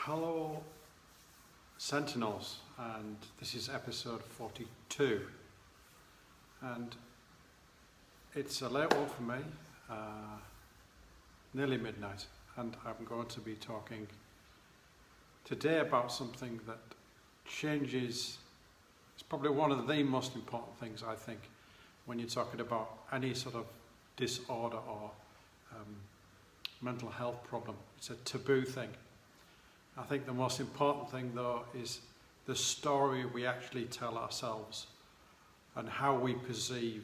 Hello Sentinels, and this is episode 42, and it's a late one for me, nearly midnight, and I'm going to be talking today about something that changes. It's probably one of the most important things, I think, when you're talking about any sort of disorder or mental health problem. It's a taboo thing. I think the most important thing, though, is the story we actually tell ourselves and how we perceive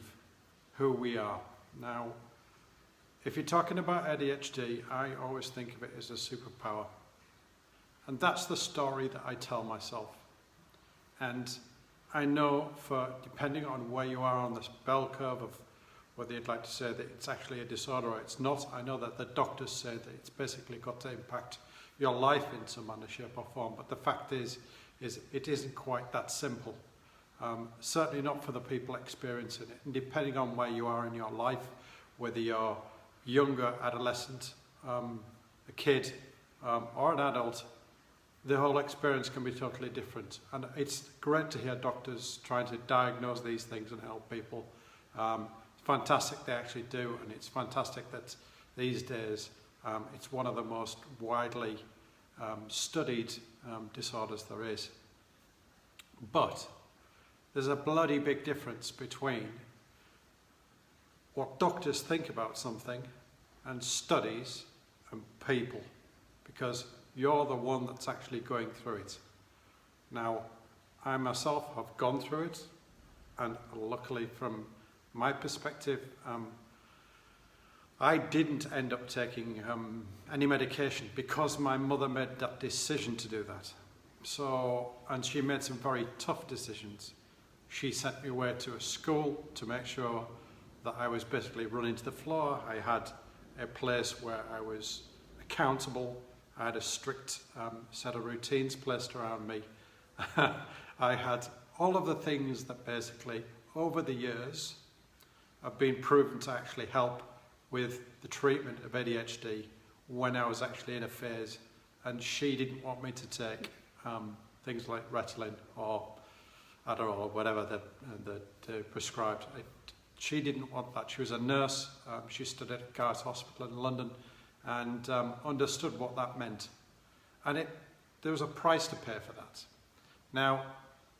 who we are. Now, if you're talking about ADHD, I always think of it as a superpower. And that's the story that I tell myself. And I know, depending on where you are on this bell curve of whether you'd like to say that it's actually a disorder or it's not, I know that the doctors say that it's basically got to impact your life in some manner, shape or form, but the fact is it isn't quite that simple. Certainly not for the people experiencing it. And depending on where you are in your life, whether you're younger, adolescent, a kid, or an adult, the whole experience can be totally different. And it's great to hear doctors trying to diagnose these things and help people. It's fantastic they actually do, and it's fantastic that these days it's one of the most widely studied disorders there is. But there's a bloody big difference between what doctors think about something and studies and people, because you're the one that's actually going through it. Now, I myself have gone through it, and luckily from my perspective, I didn't end up taking any medication because my mother made that decision to do that. And she made some very tough decisions. She sent me away to a school to make sure that I was basically running to the floor. I had a place where I was accountable. I had a strict set of routines placed around me. I had all of the things that basically, over the years, have been proven to actually help with the treatment of ADHD when I was actually in a phase, and she didn't want me to take things like Ritalin or Adderall or whatever that prescribed. She didn't want that. She was a nurse. She studied at Guy's Hospital in London and understood what that meant. And there was a price to pay for that. Now,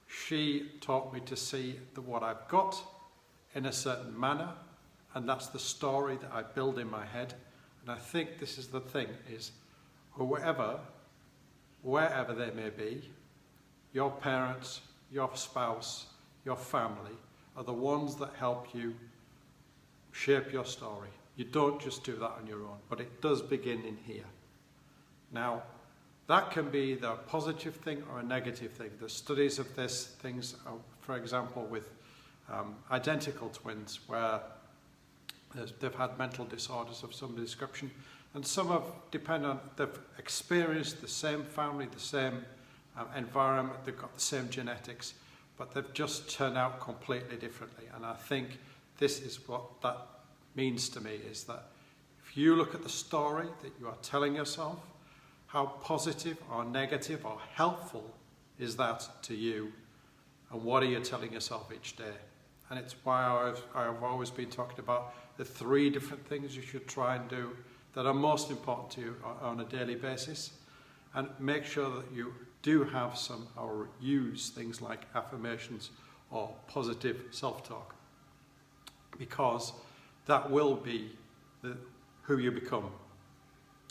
she taught me to see what I've got in a certain manner, and that's the story that I build in my head. And I think this is the thing, is wherever they may be, your parents, your spouse, your family are the ones that help you shape your story. You don't just do that on your own, but it does begin in here. Now, that can be the positive thing or a negative thing. The studies of this things, for example, with identical twins, where they've had mental disorders of some description, and some have they've experienced the same family, the same environment, they've got the same genetics, but they've just turned out completely differently. And I think this is what that means to me, is that if you look at the story that you are telling yourself, how positive or negative or helpful is that to you, and what are you telling yourself each day? And it's why I've always been talking about the 3 different things you should try and do that are most important to you on a daily basis, and make sure that you do have some, or use things like affirmations or positive self-talk, because that will be who you become.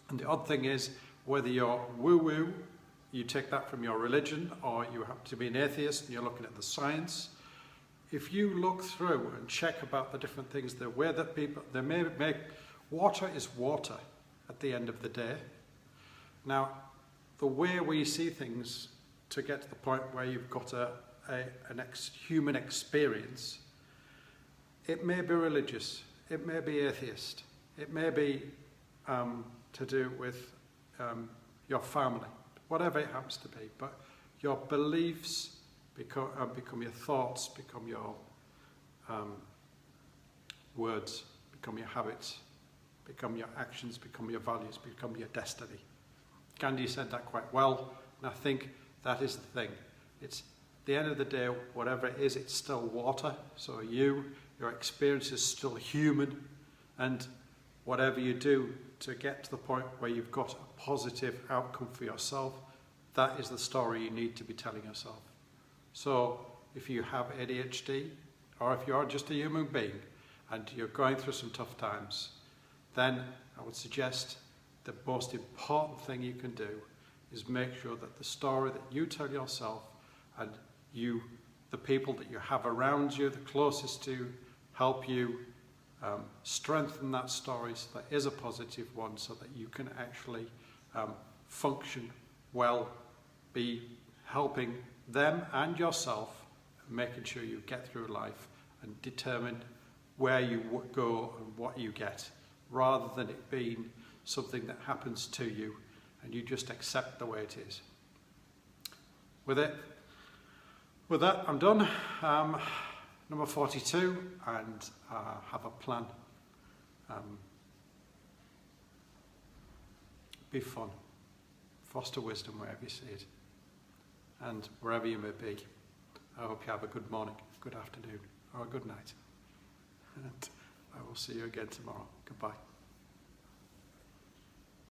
And the odd thing is, whether you're woo-woo, you take that from your religion, or you happen to be an atheist and you're looking at the science, if you look through and check about the different things, the way that they may make, water is water at the end of the day. Now, the way we see things, to get to the point where you've got an human experience, it may be religious, it may be atheist, it may be to do with your family, whatever it happens to be, but your beliefs become your thoughts, become your words, become your habits, become your actions, become your values, become your destiny. Gandhi said that quite well, and I think that is the thing. It's the end of the day, whatever it is, it's still water. So your experience is still human, and whatever you do to get to the point where you've got a positive outcome for yourself, that is the story you need to be telling yourself. So if you have ADHD, or if you are just a human being and you're going through some tough times, then I would suggest the most important thing you can do is make sure that the story that you tell yourself and the people that you have around you, the closest to, help you strengthen that story so that is a positive one, so that you can actually function well, be helping them and yourself, making sure you get through life and determine where you go and what you get, rather than it being something that happens to you and you just accept the way it is. With that, I'm done. Number 42, and have a plan. Be fun. Foster wisdom wherever you see it. And wherever you may be, I hope you have a good morning, good afternoon, or a good night. And I will see you again tomorrow. Goodbye.